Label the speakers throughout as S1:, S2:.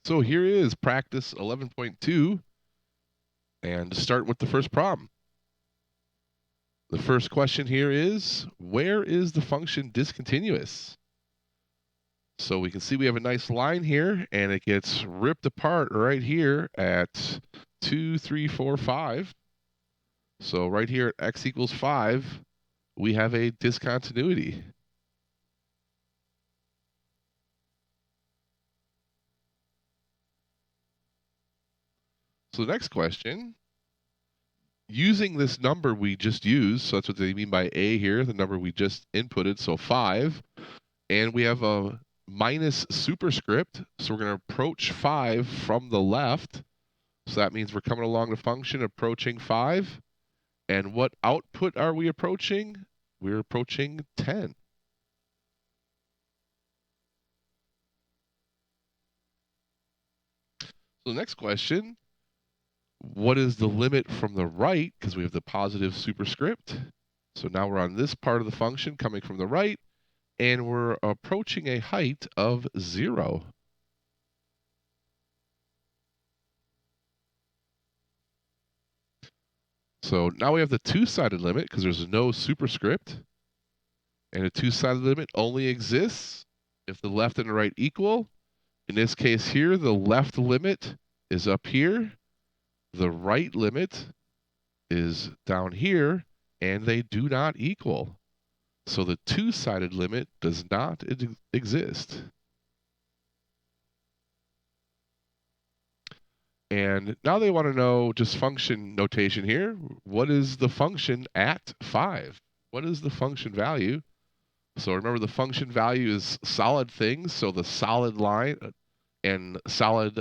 S1: So here is practice 11.2, and start with the first problem. The first question here is, where is the function discontinuous? So we can see we have a nice line here, and it gets ripped apart right here at 2, 3, 4, 5. So right here at x equals 5, we have a discontinuity. So the next question, using this number we just used, so that's what they mean by a here, the number we just inputted, so 5, and we have a minus superscript, so we're going to approach 5 from the left. So that means we're coming along the function, approaching 5. And what output are we approaching? We're approaching 10. So the next question, what is the limit from the right? Because we have the positive superscript. So now we're on this part of the function coming from the right, and we're approaching a height of 0. So now we have the two-sided limit because there's no superscript. And a two-sided limit only exists if the left and the right equal. In this case here, the left limit is up here. The right limit is down here, and they do not equal. So the two-sided limit does not exist. And now they want to know just function notation here. What is the function at 5? What is the function value? So remember, the function value is solid things. So the solid line and solid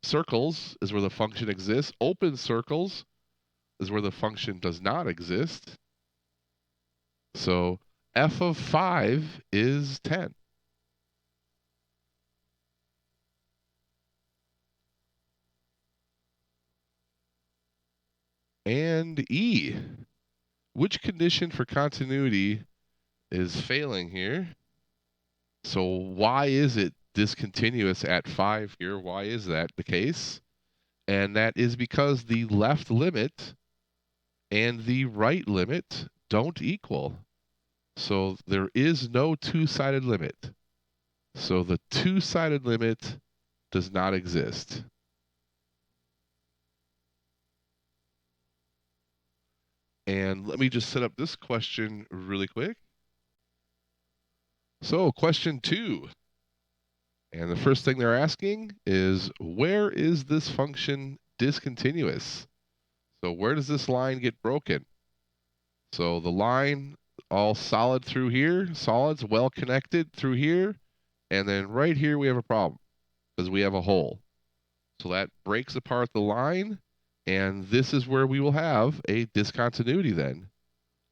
S1: circles is where the function exists. Open circles is where the function does not exist. So f of 5 is 10. And E, which condition for continuity is failing here? So why is it discontinuous at 5 here? Why is that the case? And that is because the left limit and the right limit don't equal. So there is no two-sided limit. So the two-sided limit does not exist. And let me just set up this question really quick. So question 2. And the first thing they're asking is, where is this function discontinuous? So where does this line get broken? So the line all solid through here, solids well connected through here, and then right here we have a problem because we have a hole. So that breaks apart the line, and this is where we will have a discontinuity then.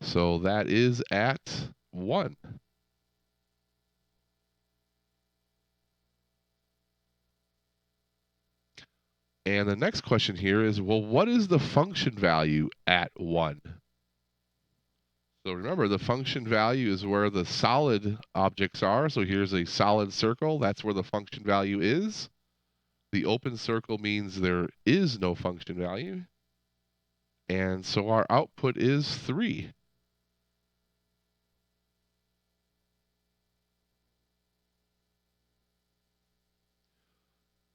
S1: So that is at 1. And the next question here is, well, what is the function value at 1? So remember, the function value is where the solid objects are. So here's a solid circle. That's where the function value is. The open circle means there is no function value. And so our output is 3.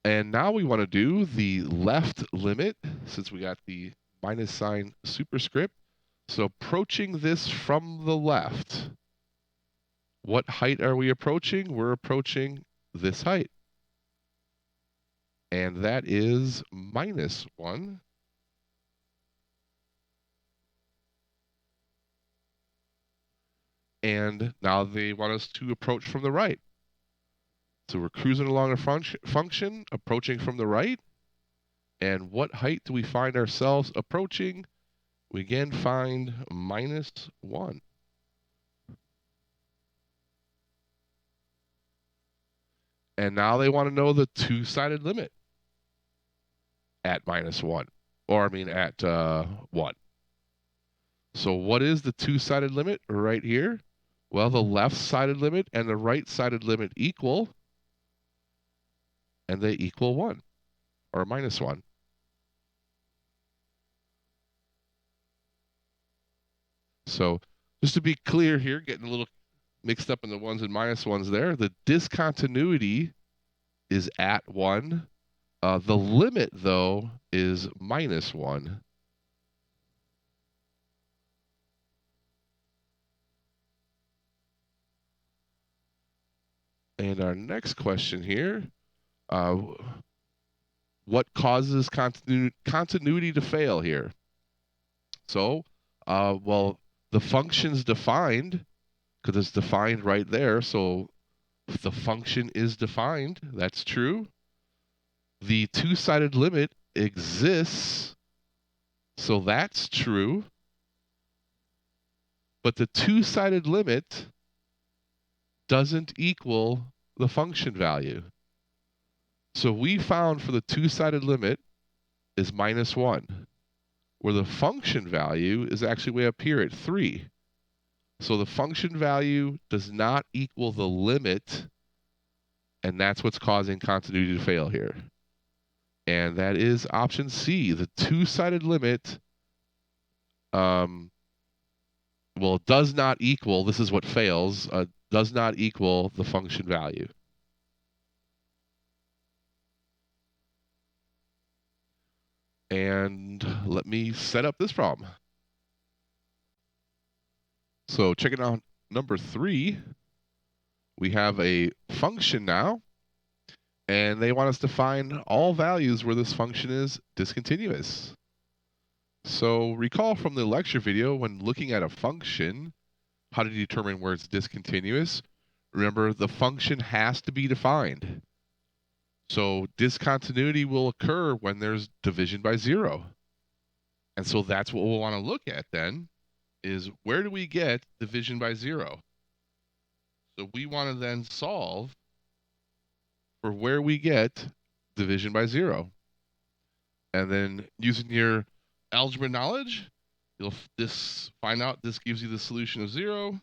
S1: And now we want to do the left limit, since we got the minus sign superscript. So approaching this from the left, what height are we approaching? We're approaching this height. And that is minus 1. And now they want us to approach from the right. So we're cruising along a function, approaching from the right. And what height do we find ourselves approaching? We again find minus 1. And now they want to know the two-sided limit at minus 1. Or, I mean, at 1. So what is the two-sided limit right here? Well, the left-sided limit and the right-sided limit equal. and they equal 1 or minus 1. So just to be clear here, getting a little mixed up in the ones and minus ones there, the discontinuity is at 1. The limit, though, is minus 1. And our next question here, what causes continuity to fail here? So, well, the function's defined, because it's defined right there. So if the function is defined, that's true. The two-sided limit exists, so that's true. But the two-sided limit doesn't equal the function value. So we found for the two-sided limit is minus 1, where the function value is actually way up here at 3. So the function value does not equal the limit, and that's what's causing continuity to fail here. And that is option C, the two-sided limit does not equal, this is what fails, does not equal the function value. And let me set up this problem. So checking out number 3, we have a function now, and they want us to find all values where this function is discontinuous. So recall from the lecture video, when looking at a function, how to determine where it's discontinuous. Remember, the function has to be defined. So discontinuity will occur when there's division by 0. And so that's what we'll want to look at then, is where do we get division by 0? So we want to then solve for where we get division by 0. And then using your algebra knowledge, you'll find out this gives you the solution of 0.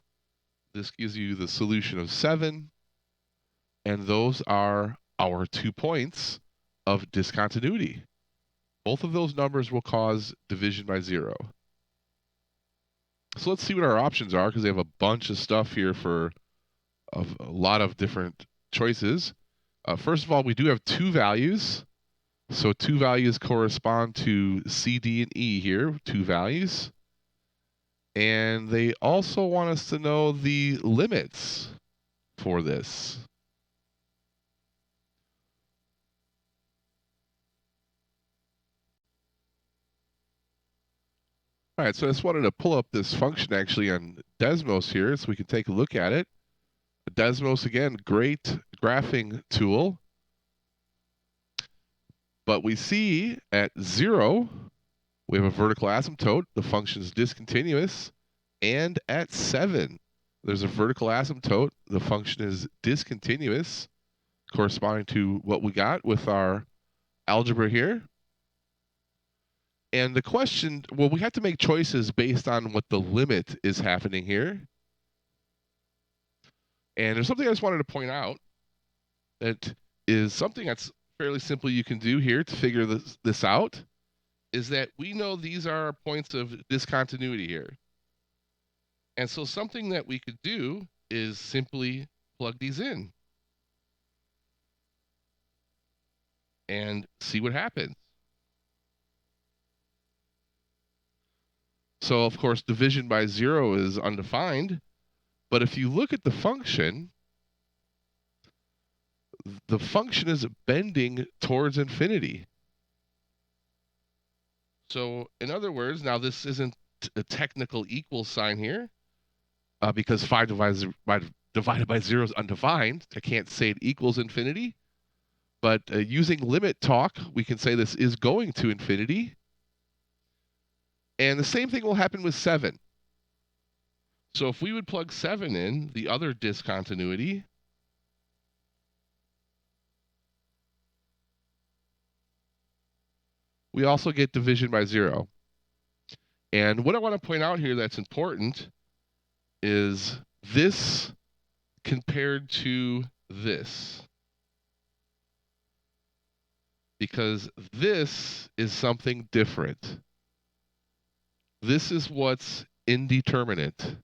S1: This gives you the solution of 7. And those are our 2 points of discontinuity. Both of those numbers will cause division by 0. So let's see what our options are, because they have a bunch of stuff here for a lot of different choices. First of all, we do have 2 values. So 2 values correspond to C, D, and E here, 2 values. And they also want us to know the limits for this. All right, so I just wanted to pull up this function actually on Desmos here so we can take a look at it. Desmos, again, great graphing tool. But we see at 0, we have a vertical asymptote. The function is discontinuous. And at 7, there's a vertical asymptote. The function is discontinuous, corresponding to what we got with our algebra here. And the question, well, we have to make choices based on what the limit is happening here. And there's something I just wanted to point out that is something that's fairly simple you can do here to figure this out, is that we know these are our points of discontinuity here. And so something that we could do is simply plug these in and see what happens. So of course, division by 0 is undefined, but if you look at the function is bending towards infinity. So in other words, now this isn't a technical equal sign here, because 5 divided by 0 is undefined. I can't say it equals infinity. But using limit talk, we can say this is going to infinity. And the same thing will happen with 7. So if we would plug 7 in, the other discontinuity, we also get division by 0. And what I want to point out here that's important is this compared to this. because this is something different. This is what's indeterminate.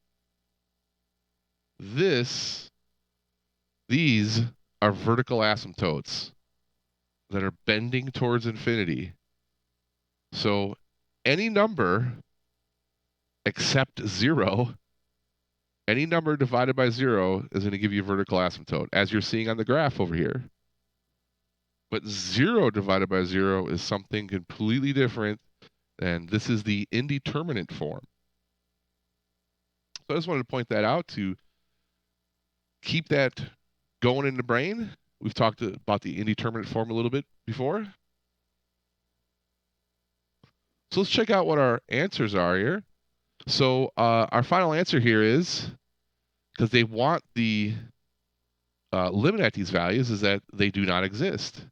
S1: These are vertical asymptotes that are bending towards infinity. So any number except 0, any number divided by 0 is going to give you a vertical asymptote, as you're seeing on the graph over here. But 0 divided by 0 is something completely different, and this is the indeterminate form. So I just wanted to point that out to keep that going in the brain. We've talked about the indeterminate form a little bit before. So let's check out what our answers are here. So our final answer here is, because they want the limit at these values, is that they do not exist.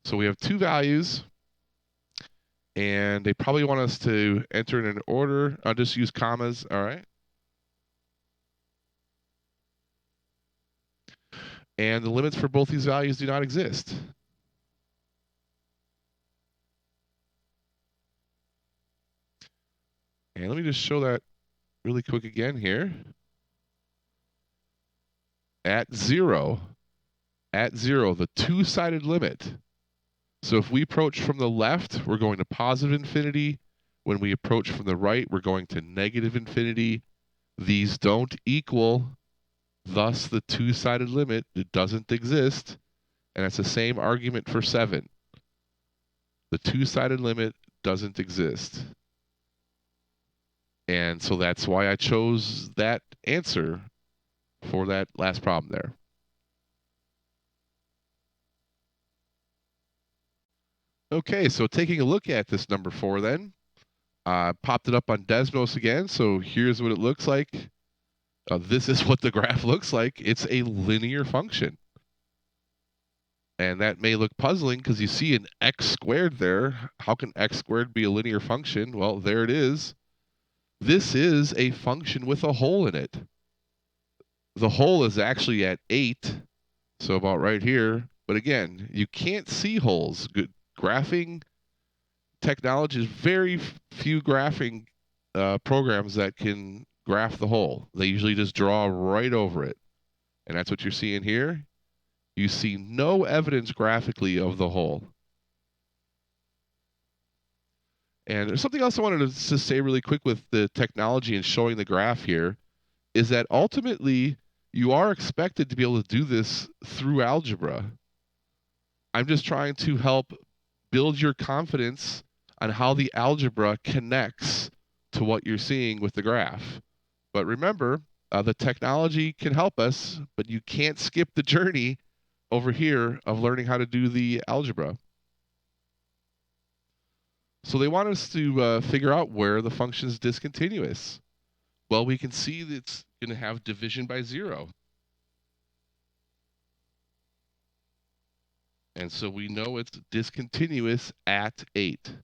S1: So we have two values, and they probably want us to enter in an order. I'll just use commas, all right? And the limits for both these values do not exist. And let me just show that really quick again here. At 0, the two-sided limit. So if we approach from the left, we're going to positive infinity. When we approach from the right, we're going to negative infinity. These don't equal, thus the two-sided limit, it doesn't exist. And that's the same argument for 7. The two-sided limit doesn't exist. And so that's why I chose that answer for that last problem there. Okay, so taking a look at this number 4 then, popped it up on Desmos again. So here's what it looks like. This is what the graph looks like. It's a linear function. And that may look puzzling because you see an x squared there. How can x squared be a linear function? Well, there it is. This is a function with a hole in it. The hole is actually at 8, so about right here. But again, you can't see holes. Good graphing technology is very few graphing programs that can graph the hole. They usually just draw right over it. And that's what you're seeing here. You see no evidence graphically of the hole. And there's something else I wanted to say really quick with the technology and showing the graph here, is that ultimately you are expected to be able to do this through algebra. I'm just trying to help build your confidence on how the algebra connects to what you're seeing with the graph. But remember, the technology can help us, but you can't skip the journey over here of learning how to do the algebra. So they want us to figure out where the function is discontinuous. Well, we can see that it's going to have division by 0. And so we know it's discontinuous at 8.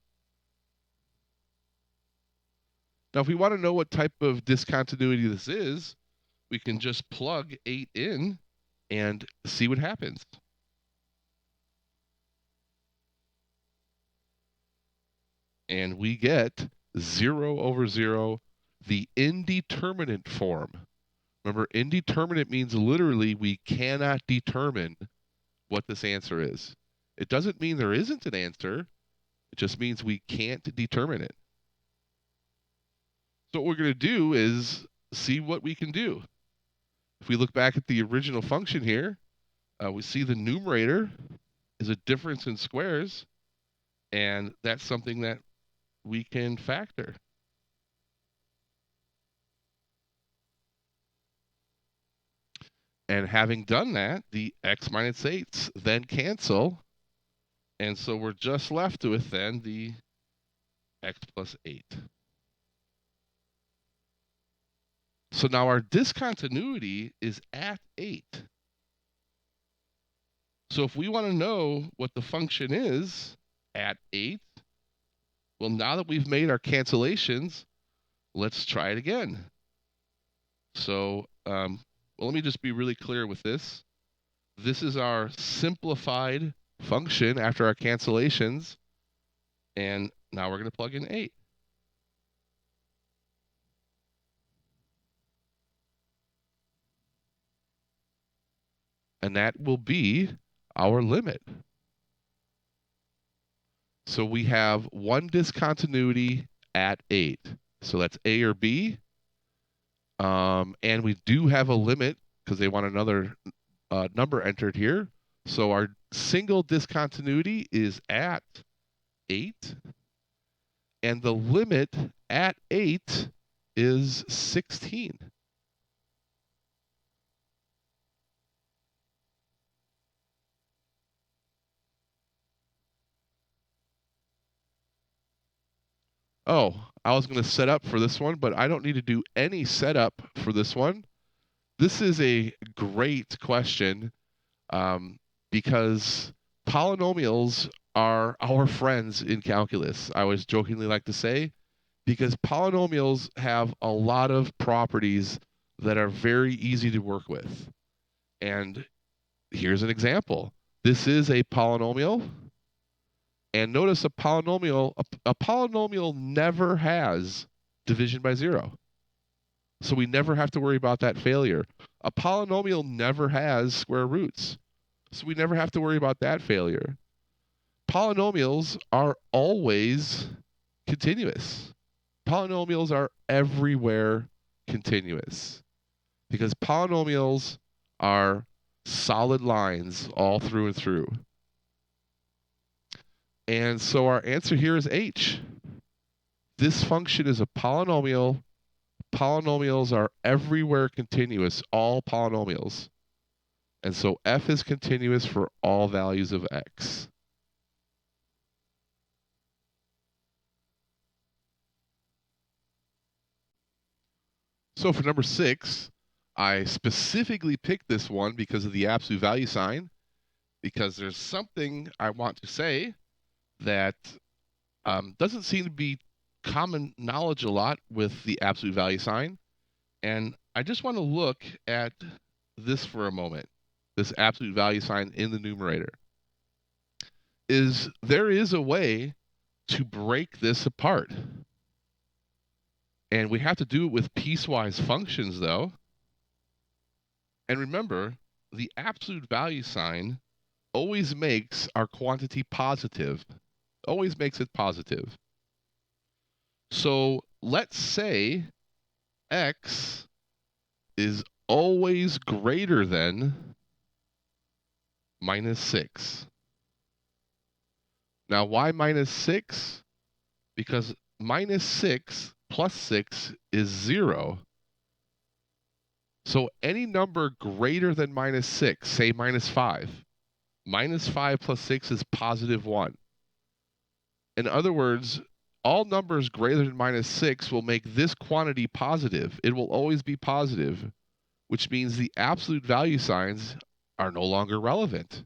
S1: Now, if we want to know what type of discontinuity this is, we can just plug 8 in and see what happens. And we get 0 over 0, the indeterminate form. Remember, indeterminate means literally we cannot determine what this answer is. It doesn't mean there isn't an answer. It just means we can't determine it. So what we're going to do is see what we can do. If we look back at the original function here, we see the numerator is a difference in squares, and that's something that we can factor. And having done that, the x minus 8s then cancel, and so we're just left with then the x plus 8. So now our discontinuity is at 8. So if we want to know what the function is at 8, well, now that we've made our cancellations, let's try it again. So, well, let me just be really clear with this. this is our simplified function after our cancellations. And now we're going to plug in 8. And that will be our limit. So we have one discontinuity at 8. So that's A or B. And we do have a limit because they want another number entered here. So our single discontinuity is at 8. And the limit at 8 is 16. Oh, I was going to set up for this one, but I don't need to do any setup for this one. This is a great question because polynomials are our friends in calculus. I always jokingly like to say, because polynomials have a lot of properties that are very easy to work with. And here's an example. This is a polynomial. And notice a polynomial never has division by 0. So we never have to worry about that failure. A polynomial never has square roots. So we never have to worry about that failure. Polynomials are always continuous. Polynomials are everywhere continuous because polynomials are solid lines all through and through. And so our answer here is H. This function is a polynomial. Polynomials are everywhere continuous, all polynomials. And so f is continuous for all values of x. So for number 6, I specifically picked this one because of the absolute value sign, because there's something I want to say that doesn't seem to be common knowledge a lot with the absolute value sign. And I just want to look at this for a moment, this absolute value sign in the numerator. There is a way to break this apart. And we have to do it with piecewise functions, though. And remember, the absolute value sign always makes our quantity positive, always makes it positive. So let's say x is always greater than minus 6. Now, why minus 6? Because minus 6 plus 6 is 0. So any number greater than minus 6, say minus 5, minus 5 plus 6 is positive 1. In other words, all numbers greater than minus 6 will make this quantity positive. It will always be positive, which means the absolute value signs are no longer relevant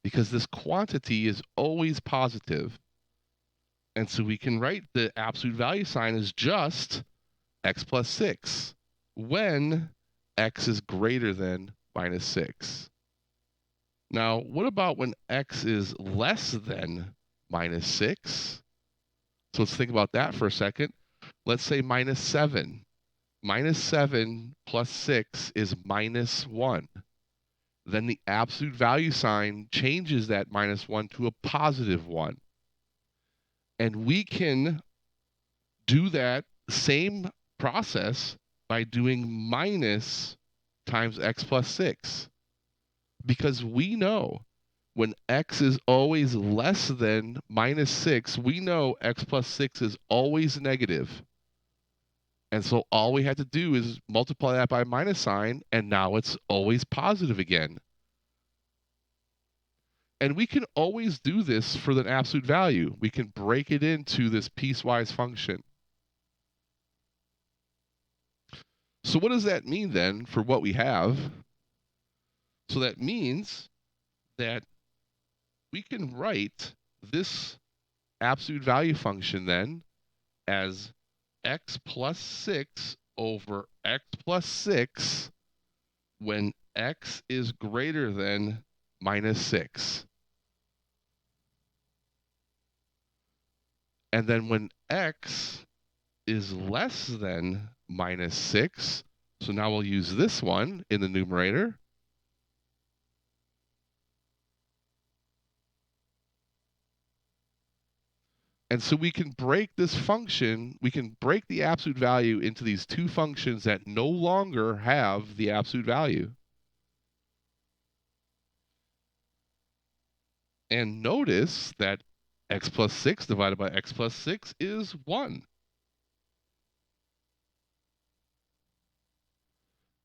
S1: because this quantity is always positive. And so we can write the absolute value sign as just x plus 6 when x is greater than minus 6. Now, what about when x is less than minus 6? So let's think about that for a second. Let's say minus 7. Minus 7 plus 6 is minus 1. Then the absolute value sign changes that minus 1 to a positive 1. And we can do that same process by doing minus times x plus 6. Because we know when x is always less than minus 6, we know x plus 6 is always negative. And so all we have to do is multiply that by minus sign, and now it's always positive again. And we can always do this for the absolute value. We can break it into this piecewise function. So what does that mean then for what we have? So that means that we can write this absolute value function then as x plus 6 over x plus 6 when x is greater than minus 6. And then when x is less than minus 6, so now we'll use this one in the numerator. And so we can break this function, we can break the absolute value into these two functions that no longer have the absolute value. And notice that x plus 6 divided by x plus 6 is 1.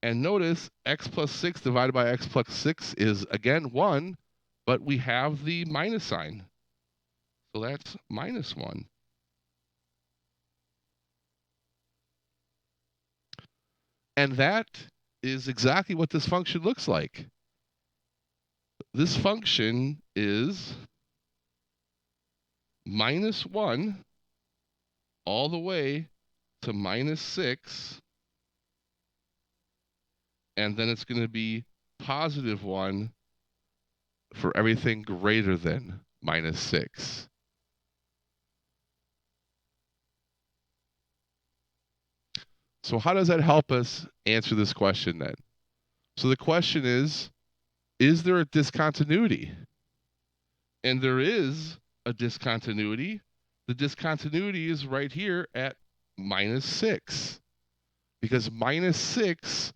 S1: And notice x plus 6 divided by x plus 6 is, again, 1, but we have the minus sign. So that's minus 1. And that is exactly what this function looks like. This function is minus 1 all the way to minus 6. And then it's going to be positive 1 for everything greater than minus 6. So how does that help us answer this question then? So the question is there a discontinuity? And there is a discontinuity. The discontinuity is right here at minus 6. Because minus 6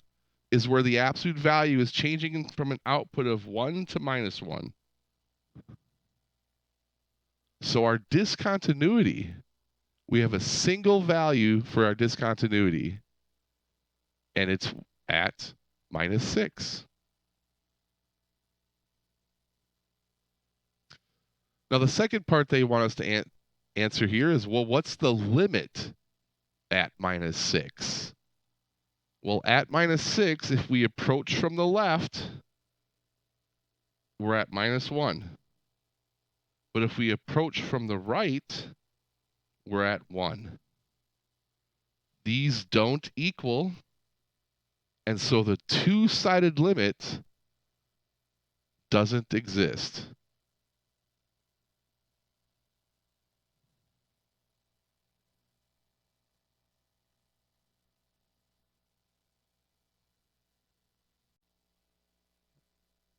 S1: is where the absolute value is changing from an output of 1 to minus 1. So our discontinuity, we have a single value for our discontinuity, and it's at minus 6. Now, the second part they want us to answer here is, well, what's the limit at minus 6? Well, at minus 6, if we approach from the left, we're at minus 1. But if we approach from the right, we're at 1. These don't equal, and so the two-sided limit doesn't exist.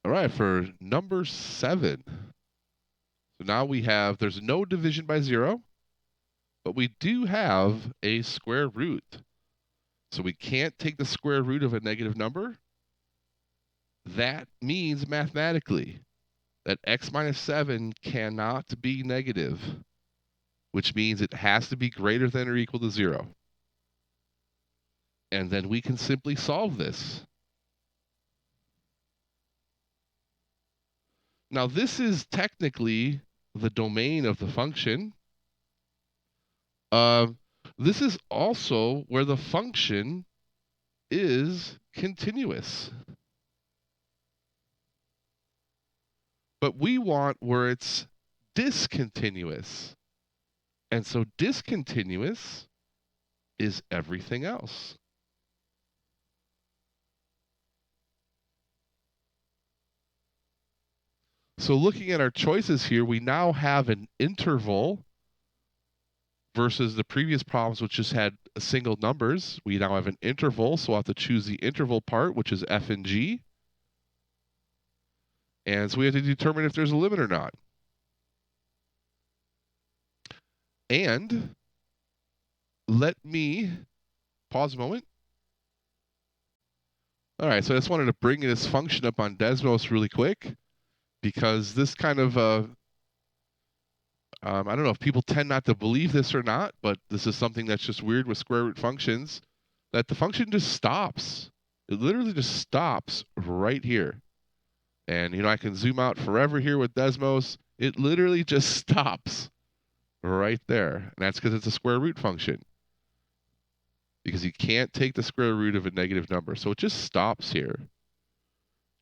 S1: All right, for number 7. So now we have, there's no division by 0, but we do have a square root. So we can't take the square root of a negative number. That means mathematically that x minus 7 cannot be negative, which means it has to be greater than or equal to 0. And then we can simply solve this. Now, this is technically the domain of the function. This is also where the function is continuous. But we want where it's discontinuous. And so discontinuous is everything else. So looking at our choices here, we now have an interval versus the previous problems which just had single numbers. We now have an interval, so we'll have to choose the interval part, which is f and g. And so we have to determine if there's a limit or not. And let me pause a moment. All right, so I just wanted to bring this function up on Desmos really quick, because this kind of, I don't know if people tend not to believe this or not, but this is something that's just weird with square root functions, that the function just stops. It literally just stops right here. And, you know, I can zoom out forever here with Desmos. It literally just stops right there. And that's because it's a square root function. Because you can't take the square root of a negative number. So it just stops here.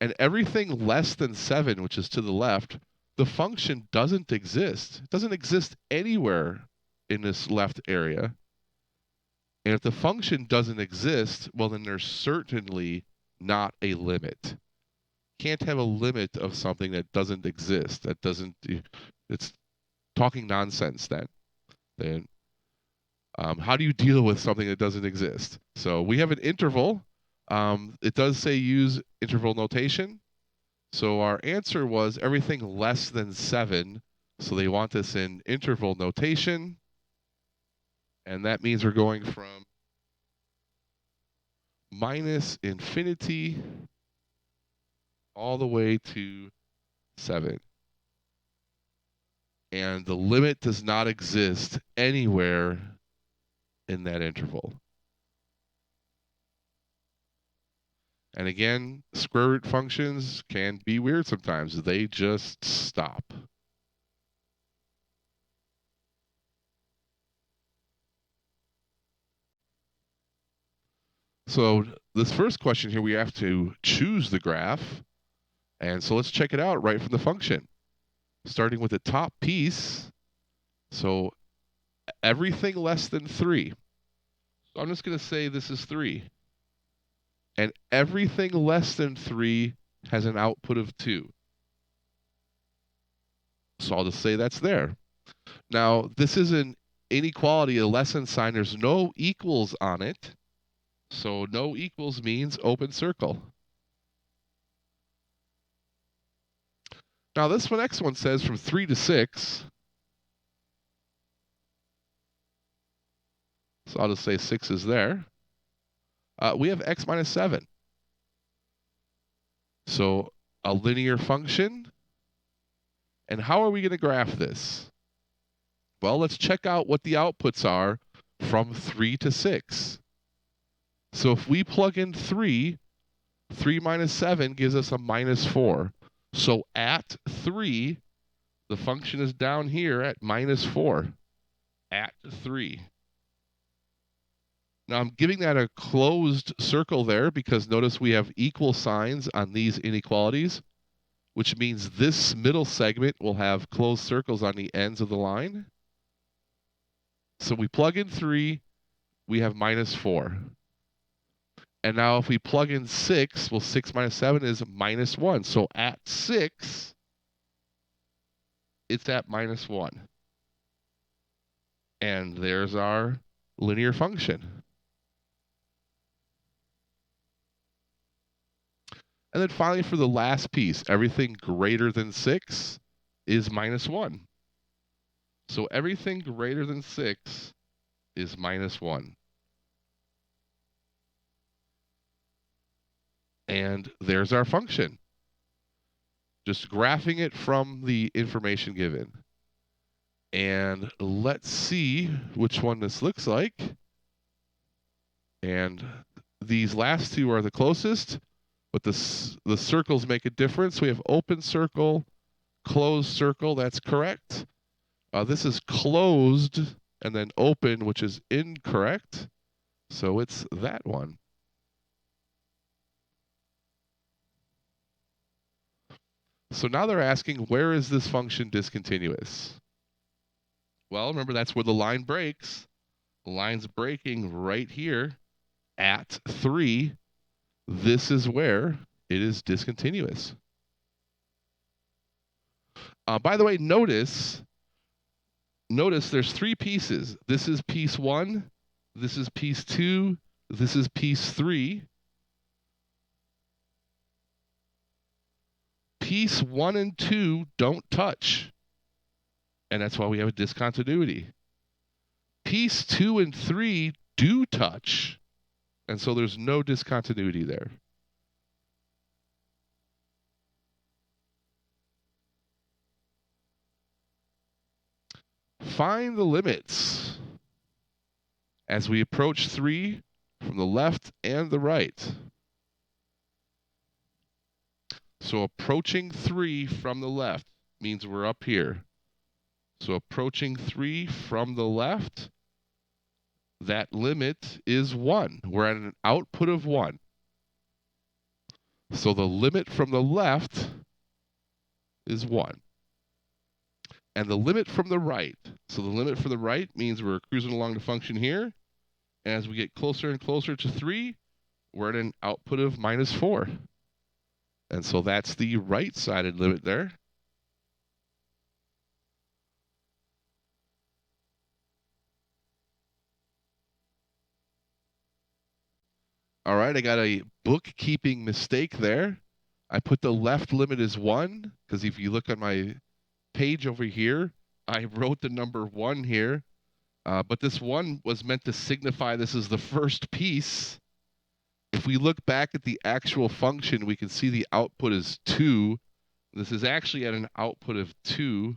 S1: And everything less than 7, which is to the left, the function doesn't exist. It doesn't exist anywhere in this left area. And if the function doesn't exist, well, then there's certainly not a limit. can't have a limit of something that doesn't exist. That doesn't. It's talking nonsense then. Then how do you deal with something that doesn't exist? So we have an interval. It does say use interval notation. So our answer was everything less than 7. So they want this in interval notation. And that means we're going from minus infinity all the way to 7. And the limit does not exist anywhere in that interval. And again, square root functions can be weird sometimes. They just stop. So this first question here, we have to choose the graph. And so let's check it out right from the function. Starting with the top piece. So everything less than 3. So I'm just going to say this is 3. And everything less than 3 has an output of 2. So I'll just say that's there. Now, this is an inequality, a less than sign. There's no equals on it. So no equals means open circle. Now this next one says from 3 to 6. So I'll just say 6 is there. We have x minus 7. So a linear function. And how are we going to graph this? Well, let's check out what the outputs are from 3 to 6. So if we plug in 3, 3 minus 7 gives us a minus 4. So at 3, the function is down here at minus 4. At 3. Now I'm giving that a closed circle there because notice we have equal signs on these inequalities, which means this middle segment will have closed circles on the ends of the line. So we plug in 3, we have minus 4. And now if we plug in 6, well, 6 minus 7 is minus 1. So at 6, it's at minus 1. And there's our linear function. And then finally, for the last piece, everything greater than 6 is minus 1. So everything greater than 6 is minus 1. And there's our function. Just graphing it from the information given. And let's see which one this looks like. And these last two are the closest, but the circles make a difference. We have open circle, closed circle. That's correct. This is closed and then open, which is incorrect. So it's that one. So now they're asking, where is this function discontinuous? Well, remember, that's where the line breaks. The line's breaking right here at 3. This is where it is discontinuous. By the way, notice there's 3 pieces. This is piece 1. This is piece 2. This is piece 3. Piece 1 and 2 don't touch. And that's why we have a discontinuity. Piece 2 and 3 do touch. And so there's no discontinuity there. Find the limits as we approach 3 from the left and the right. So approaching 3 from the left means we're up here. So approaching 3 from the left, that limit is 1. We're at an output of 1. So the limit from the left is 1. And the limit from the right, so the limit from the right means we're cruising along the function here. And as we get closer and closer to 3, we're at an output of minus 4. And so that's the right-sided limit there. All right, I got a bookkeeping mistake there. I put the left limit as 1, because if you look at my page over here, I wrote the number 1 here. But this 1 was meant to signify this is the first piece. If we look back at the actual function, we can see the output is 2. This is actually at an output of 2.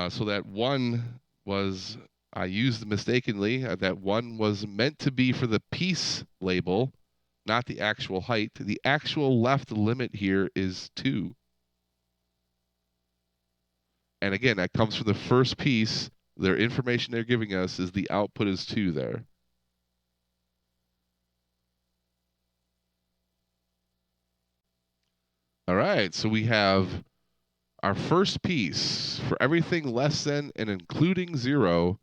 S1: So that 1 was, I used mistakenly, that 1 was meant to be for the piece label, not the actual height. The actual left limit here is 2. And again, that comes from the first piece. Their information they're giving us is the output is 2 there. All right, so we have our first piece. For everything less than and including 0,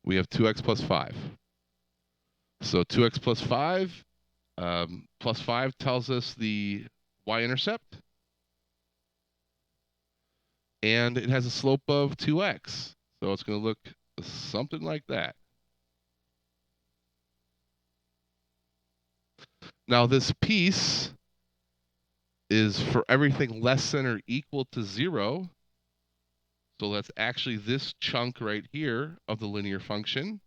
S1: we have 2x plus 5. So 2x plus 5, plus 5 tells us the y-intercept. And it has a slope of 2x. So it's going to look something like that. Now this piece is for everything less than or equal to 0. So that's actually this chunk right here of the linear function.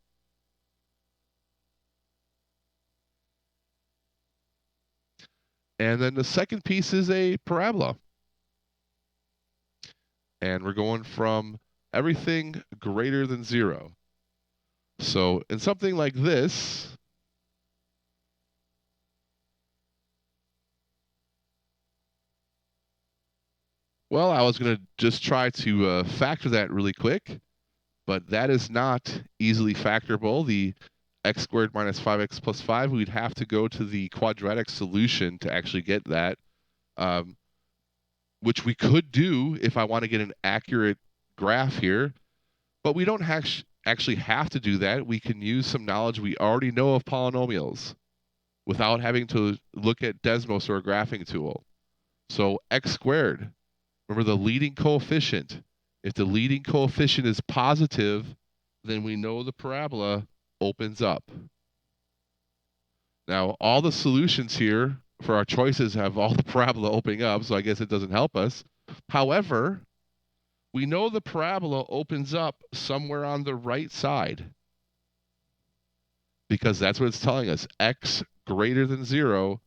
S1: And then the second piece is a parabola. And we're going from everything greater than 0. So in something like this, well, I was going to just try to factor that really quick, but that is not easily factorable. The x squared minus 5x plus 5, we'd have to go to the quadratic solution to actually get that, which we could do if I want to get an accurate graph here, but we don't actually have to do that. We can use some knowledge we already know of polynomials without having to look at Desmos or a graphing tool. So x squared, remember the leading coefficient. If the leading coefficient is positive, then we know the parabola opens up. Now, all the solutions here for our choices have all the parabola opening up, so I guess it doesn't help us. However, we know the parabola opens up somewhere on the right side, because that's what it's telling us. X greater than 0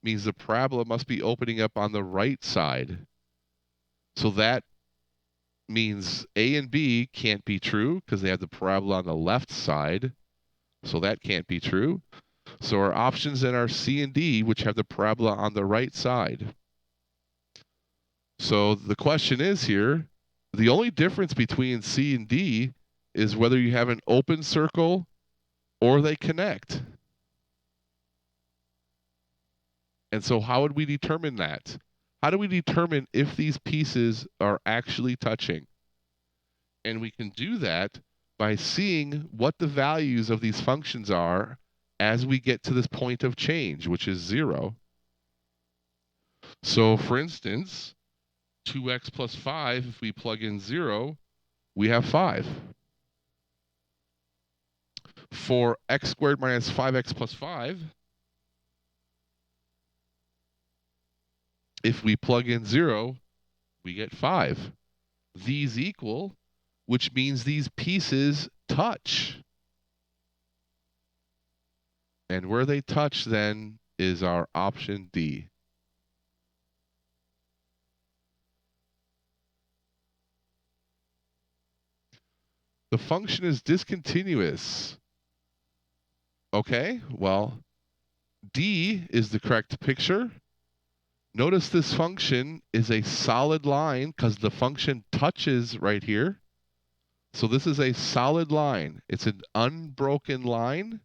S1: means the parabola must be opening up on the right side. So that means A and B can't be true because they have the parabola on the left side. So that can't be true. So our options then are C and D, which have the parabola on the right side. So the question is here, the only difference between C and D is whether you have an open circle or they connect. And so how would we determine that? How do we determine if these pieces are actually touching? And we can do that by seeing what the values of these functions are as we get to this point of change, which is 0. So for instance, 2x plus 5, if we plug in 0, we have 5. For x squared minus 5x plus 5, if we plug in 0, we get 5. These equal, which means these pieces touch. And where they touch then is our option D. The function is discontinuous. Okay, well, D is the correct picture. Notice this function is a solid line because the function touches right here. So this is a solid line. It's an unbroken line,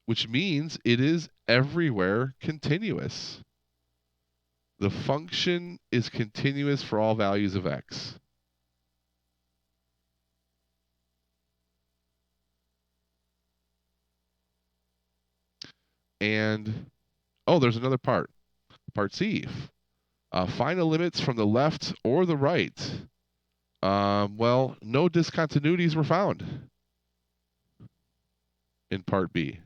S1: which means it is everywhere continuous. The function is continuous for all values of x. And, oh, there's another part. part C. Find the limits from the left or the right. Well, no discontinuities were found in part B.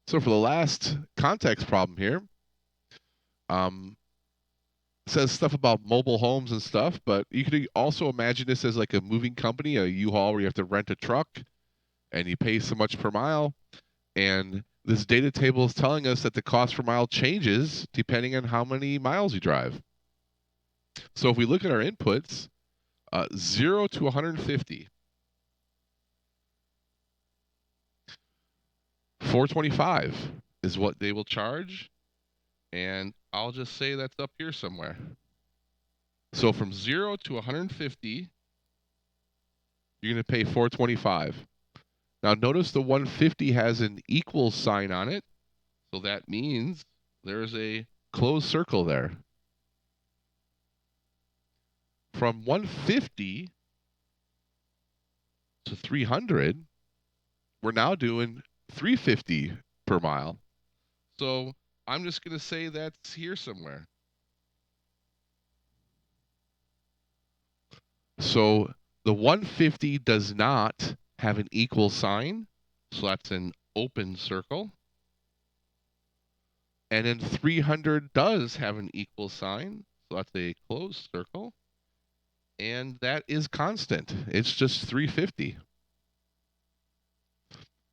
S1: So for the last context problem here, says stuff about mobile homes and stuff, but you could also imagine this as like a moving company, a U-Haul, where you have to rent a truck and you pay so much per mile. And this data table is telling us that the cost per mile changes depending on how many miles you drive. So if we look at our inputs, 0 to 150, $4.25 is what they will charge, and I'll just say that's up here somewhere. So from 0 to 150, you're going to pay $4.25. Now notice the 150 has an equal sign on it, so that means there's a closed circle there. From 150 to 300, we're now doing $3.50 per mile. So I'm just going to say that's here somewhere. So the 150 does not have an equal sign, so that's an open circle. And then 300 does have an equal sign, so that's a closed circle. And that is constant. It's just $3.50.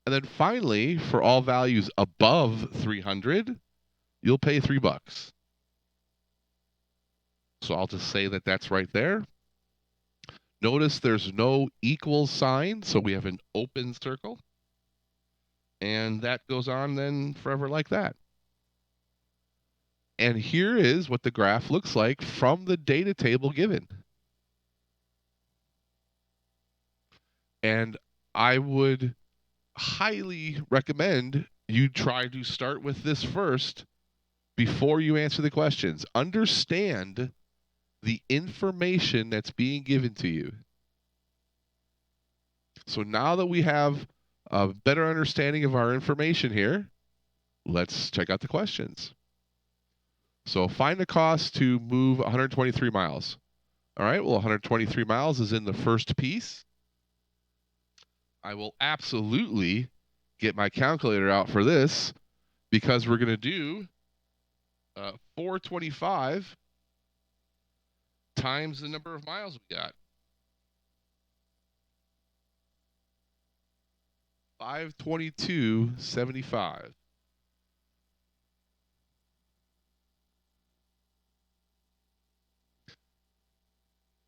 S1: And then finally, for all values above 300, you'll pay $3. So I'll just say that that's right there. Notice there's no equal sign, so we have an open circle. And that goes on then forever like that. And here is what the graph looks like from the data table given. And I would highly recommend you try to start with this first before you answer the questions. Understand the information that's being given to you. So now that we have a better understanding of our information here, let's check out the questions. So find the cost to move 123 miles. All right, well, 123 miles is in the first piece. I will absolutely get my calculator out for this because we're going to do 425 times the number of miles we got. 522.75.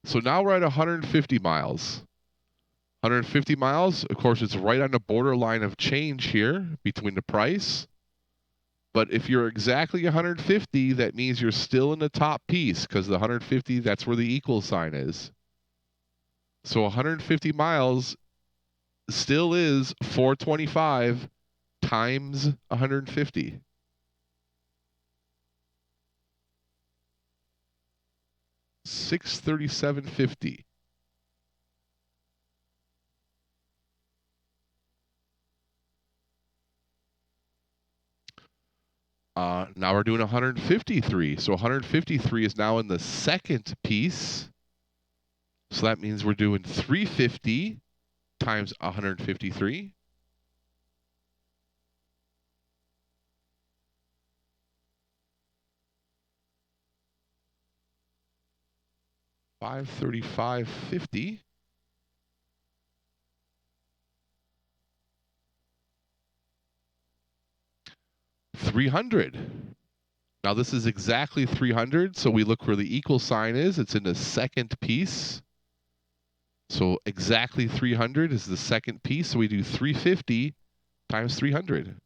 S1: So now we're at 150 miles. 150 miles, of course, it's right on the borderline of change here between the price. But if you're exactly 150, that means you're still in the top piece because the 150, that's where the equal sign is. So 150 miles still is 425 times 150. $637.50. Now we're doing 153. So 153 is now in the second piece. So that means we're doing 350 times 153. $535.50. $300. Now this is exactly 300, so we look where the equal sign is. It's in the second piece. So exactly 300 is the second piece, so we do 350 times 300.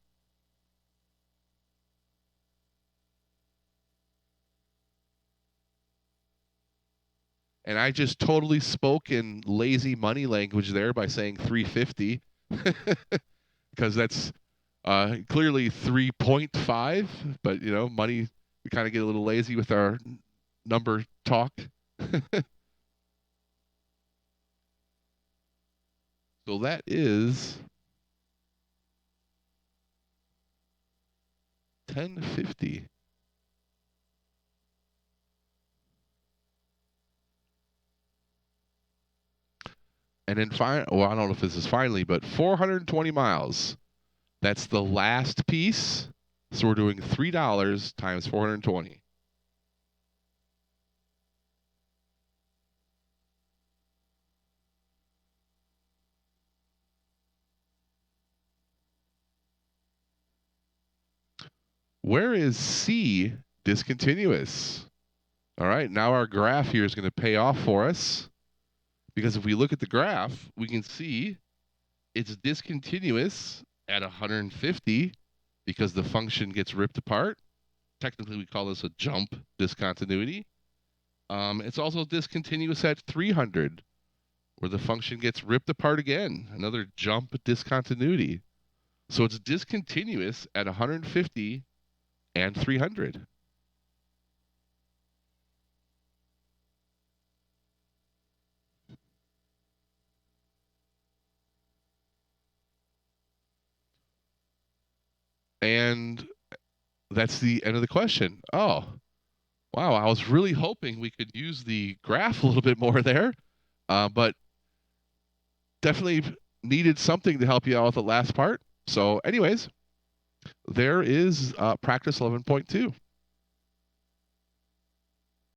S1: And I just totally spoke in lazy money language there by saying 350 because that's clearly 3.5, but you know, money, we kind of get a little lazy with our number talk. So So that is 1050. And then well, I don't know if this is finally, but 420 miles. That's the last piece. So we're doing $3 times 420. Where is C discontinuous? All right, now our graph here is going to pay off for us, because if we look at the graph, we can see it's discontinuous at 150 because the function gets ripped apart. Technically, we call this a jump discontinuity. It's also discontinuous at 300, where the function gets ripped apart again, another jump discontinuity. So it's discontinuous at 150 and 300. And that's the end of the question. Oh, wow. I was really hoping we could use the graph a little bit more there, but definitely needed something to help you out with the last part. So anyways, there is practice 11.2.